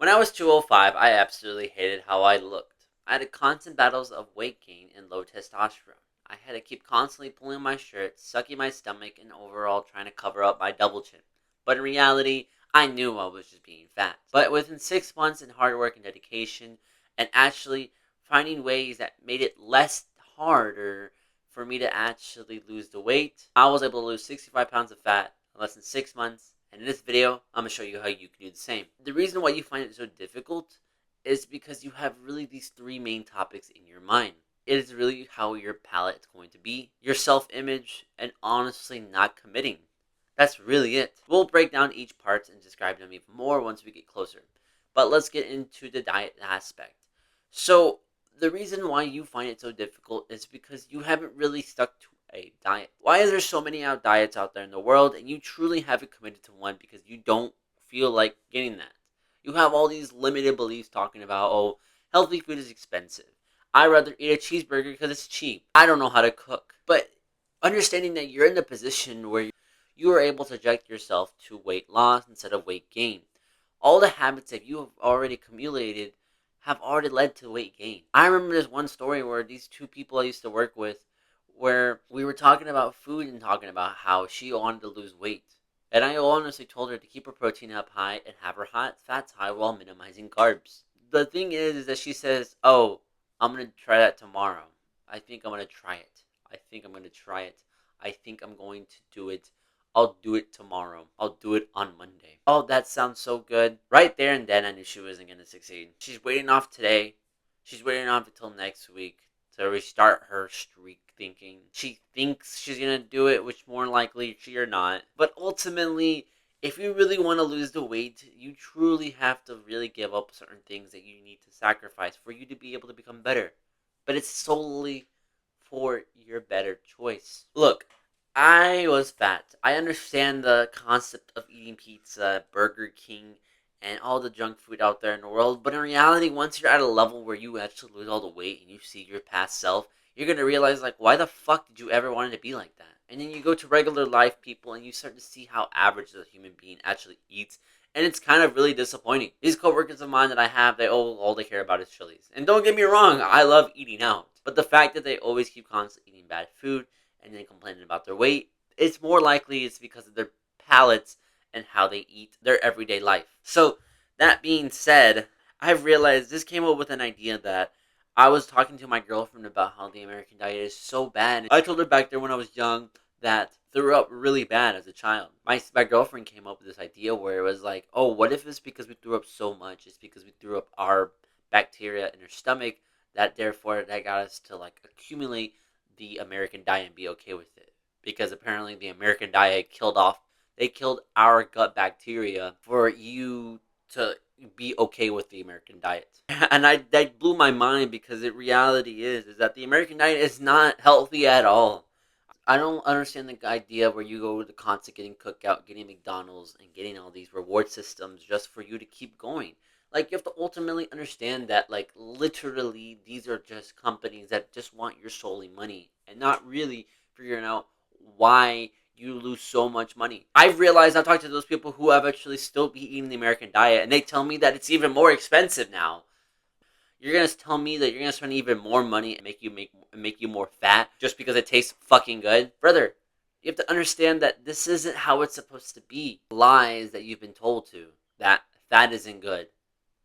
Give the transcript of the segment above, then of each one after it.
When I was 205, I absolutely hated how I looked. I had constant battles of weight gain and low testosterone. I had to keep constantly pulling my shirt, sucking my stomach, and overall trying to cover up my double chin. But in reality, I knew I was just being fat. But within 6 months in hard work and dedication, and actually finding ways that made it less harder for me to actually lose the weight, I was able to lose 65 pounds of fat in less than 6 months. And in this video, I'm going to show you how you can do the same. The reason why you find it so difficult is because you have really these three main topics in your mind. It is really how your palate is going to be, your self-image, and honestly not committing. That's really it. We'll break down each part and describe them even more once we get closer. But let's get into the diet aspect. So, the reason why you find it so difficult is because you haven't really stuck to a diet. Why is there so many diets out there in the world and you truly haven't committed to one because you don't feel like getting that? You have all these limited beliefs talking about, oh, healthy food is expensive. I'd rather eat a cheeseburger because it's cheap. I don't know how to cook. But understanding that you're in the position where you are able to direct yourself to weight loss instead of weight gain. All the habits that you have already accumulated have already led to weight gain. I remember this one story where these two people I used to work with, where we were talking about food and talking about how she wanted to lose weight. And I honestly told her to keep her protein up high and have her fats high while minimizing carbs. The thing is that she says, oh, I'm going to try that tomorrow. I think I'm going to try it. I think I'm going to try it. I think I'm going to do it. I'll do it tomorrow. I'll do it on Monday. Oh, that sounds so good. Right there and then I knew she wasn't going to succeed. She's waiting off today. She's waiting off until next week to restart her streak thinking. She thinks she's going to do it, which more likely she or not. But ultimately, if you really want to lose the weight, you truly have to really give up certain things that you need to sacrifice for you to be able to become better. But it's solely for your better choice. Look, I was fat. I understand the concept of eating pizza, Burger King, and all the junk food out there in the world, but in reality, once you're at a level where you actually lose all the weight and you see your past self, you're gonna realize, like, why the fuck did you ever want to be like that? And then you go to regular life people and you start to see how average a human being actually eats, and it's kind of really disappointing. These coworkers of mine that I have, all they care about is Chili's. And don't get me wrong, I love eating out. But the fact that they always keep constantly eating bad food and then complaining about their weight, it's more likely it's because of their palates and how they eat their everyday life. So, that being said, I've realized this came up with an idea that I was talking to my girlfriend about how the American diet is so bad. I told her back there when I was young that threw up really bad as a child. My girlfriend came up with this idea where it was like, oh, what if it's because we threw up so much? It's because we threw up our bacteria in our stomach that therefore that got us to like accumulate the American diet and be okay with it. Because apparently the American diet killed our gut bacteria for you to be okay with the American diet. And that blew my mind because the reality is that the American diet is not healthy at all. I don't understand the idea where you go to the constant getting cookout, getting McDonald's, and getting all these reward systems just for you to keep going. Like, you have to ultimately understand that, like, literally, these are just companies that just want your solely money and not really figuring out why you lose so much money. I've realized I've talked to those people who have actually still be eating the American diet, and they tell me that it's even more expensive now. You're gonna tell me that you're gonna spend even more money and make you more fat just because it tastes fucking good, brother? You have to understand that this isn't how it's supposed to be. Lies that you've been told to that fat isn't good,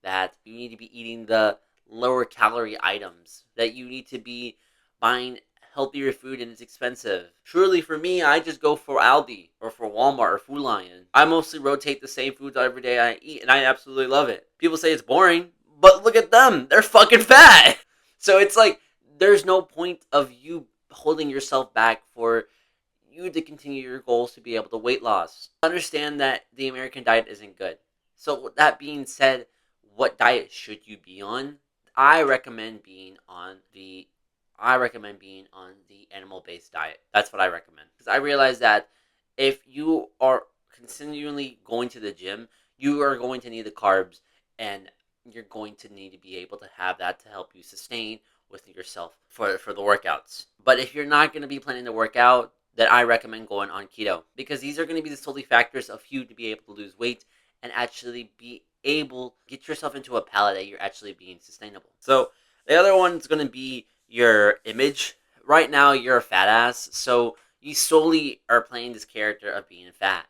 that you need to be eating the lower calorie items, that you need to be buying healthier food and it's expensive. Truly, for me, I just go for Aldi or for Walmart or Food Lion. I mostly rotate the same foods every day I eat, and I absolutely love it. People say it's boring, but look at them. They're fucking fat. So it's like, there's no point of you holding yourself back for you to continue your goals to be able to weight loss. Understand that the American diet isn't good. So with that being said, what diet should you be on? I recommend being on the animal-based diet. That's what I recommend. Because I realize that if you are continually going to the gym, you are going to need the carbs and you're going to need to be able to have that to help you sustain with yourself for the workouts. But if you're not going to be planning to work out, then I recommend going on keto because these are going to be the solely factors of you to be able to lose weight and actually be able to get yourself into a palette that you're actually being sustainable. So the other one's going to be your image. Right now, you're a fat ass, so you solely are playing this character of being fat.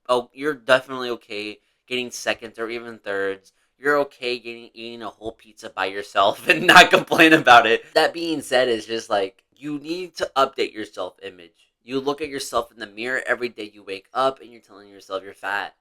Oh, you're definitely okay getting seconds or even thirds. You're okay eating a whole pizza by yourself and not complain about it. That being said, is just like you need to update your self image. You look at yourself in the mirror every day you wake up and you're telling yourself you're fat.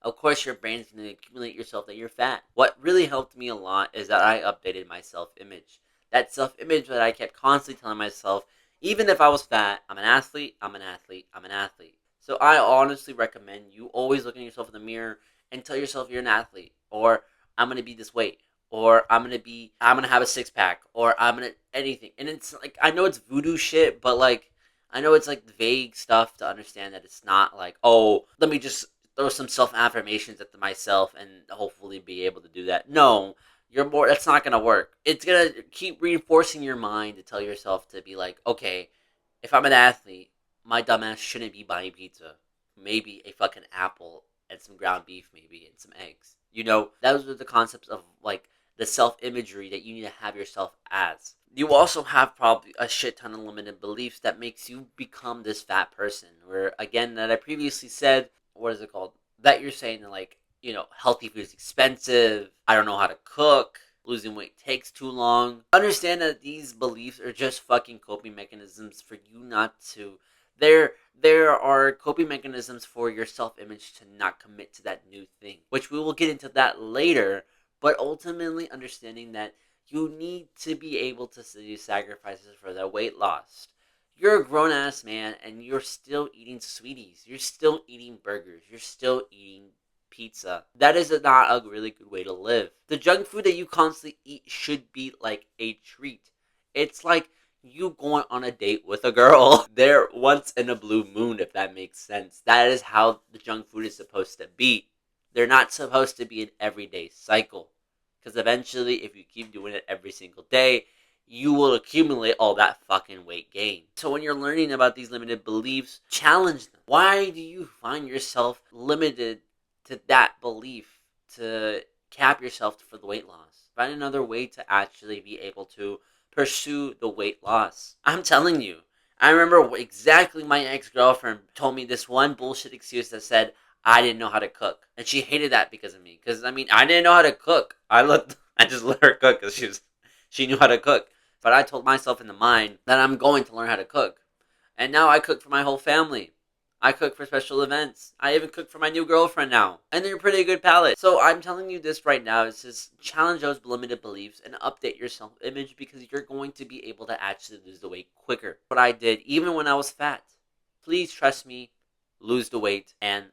Of course, your brain's going to accumulate yourself that you're fat. What really helped me a lot is that I updated my self image. That self image that I kept constantly telling myself, even if I was fat, I'm an athlete, I'm an athlete, I'm an athlete. So I honestly recommend you always look at yourself in the mirror and tell yourself you're an athlete, or I'm gonna be this weight, or I'm gonna have a six pack, or I'm gonna anything. And it's like I know it's voodoo shit, but like I know it's like vague stuff to understand that it's not like, oh, let me just throw some self affirmations at myself and hopefully be able to do that. No, that's not gonna work. It's gonna keep reinforcing your mind to tell yourself to be like, okay, if I'm an athlete, my dumbass shouldn't be buying pizza. Maybe a fucking apple and some ground beef, maybe, and some eggs. You know, those are the concepts of like the self imagery that you need to have yourself as. You also have probably a shit ton of limited beliefs that makes you become this fat person. Where again, that I previously said, what is it called? That you're saying that like, healthy food is expensive. I don't know how to cook. Losing weight takes too long. Understand that these beliefs are just fucking coping mechanisms for you not to. There are coping mechanisms for your self-image to not commit to that new thing, which we will get into that later. But ultimately, understanding that you need to be able to do sacrifices for that weight loss. You're a grown ass man, and you're still eating sweeties. You're still eating burgers. You're still eating pizza. That is not a really good way to live. The junk food that you constantly eat should be like a treat. It's like you going on a date with a girl. They're once in a blue moon, if that makes sense. That is how the junk food is supposed to be. They're not supposed to be an everyday cycle. Because eventually, if you keep doing it every single day, you will accumulate all that fucking weight gain. So when you're learning about these limited beliefs, challenge them. Why do you find yourself limited to that belief to cap yourself for the weight loss? Find another way to actually be able to pursue the weight loss. I'm telling you, I remember exactly my ex-girlfriend told me this one bullshit excuse that said I didn't know how to cook, and she hated that because of me. Because I mean, I didn't know how to cook. I just let her cook because she knew how to cook. But I told myself in the mind that I'm going to learn how to cook, and now I cook for my whole family. I cook for special events. I even cook for my new girlfriend now. And they're pretty good palate. So I'm telling you this right now. It's just challenge those limited beliefs and update your self-image because you're going to be able to actually lose the weight quicker. What I did, even when I was fat. Please trust me. Lose the weight and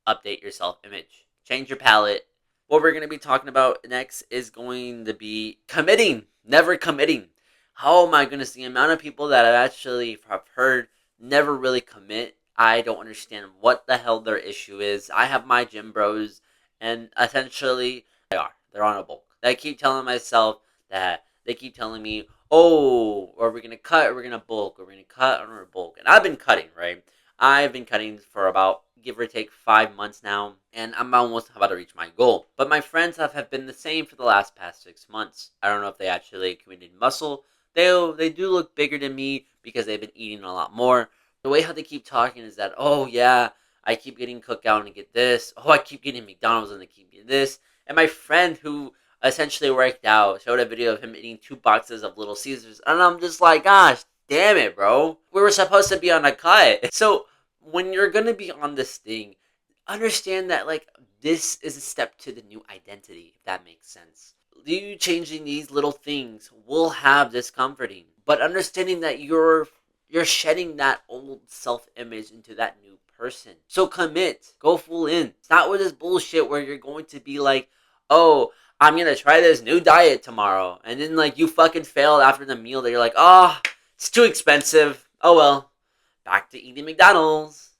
update your self-image. Change your palate. What we're going to be talking about next is going to be committing. Never committing. How am I going to see the amount of people that I've actually have heard never really commit? I don't understand what the hell their issue is. I have my gym bros, and essentially, they're on a bulk. I keep telling myself that they keep telling me, oh, are we going to cut or we're going to bulk? Or we're going to cut or we're going to bulk? And I've been cutting, right? I've been cutting for about, give or take, 5 months now, and I'm almost about to reach my goal. But my friends have been the same for the past 6 months. I don't know if they actually accumulated muscle. They do look bigger than me because they've been eating a lot more. The way how they keep talking is that, oh yeah, I keep getting Cookout and get this. Oh, I keep getting McDonald's and I keep getting this. And my friend who essentially worked out showed a video of him eating 2 boxes of Little Caesars. And I'm just like, gosh, damn it, bro. We were supposed to be on a cut. So when you're going to be on this thing, understand that like this is a step to the new identity, if that makes sense. You changing these little things will have discomforting. But understanding that you're shedding that old self-image into that new person. So commit. Go full in. Stop with this bullshit where you're going to be like, oh, I'm going to try this new diet tomorrow. And then like you fucking failed after the meal that you're like, oh, it's too expensive. Oh well. Back to eating McDonald's.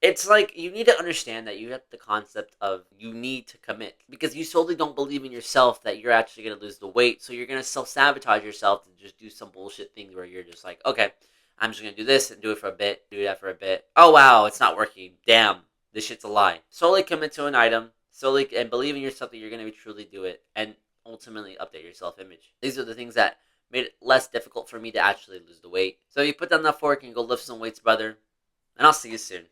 It's like you need to understand that you have the concept of you need to commit because you solely don't believe in yourself that you're actually going to lose the weight. So you're going to self-sabotage yourself to just do some bullshit things where you're just like, okay, I'm just going to do this and do it for a bit, do that for a bit. Oh, wow, it's not working. Damn, this shit's a lie. Solely commit to an item. solely and believe in yourself that you're going to truly do it, and ultimately update your self-image. These are the things that made it less difficult for me to actually lose the weight. So you put down that fork and go lift some weights, brother, and I'll see you soon.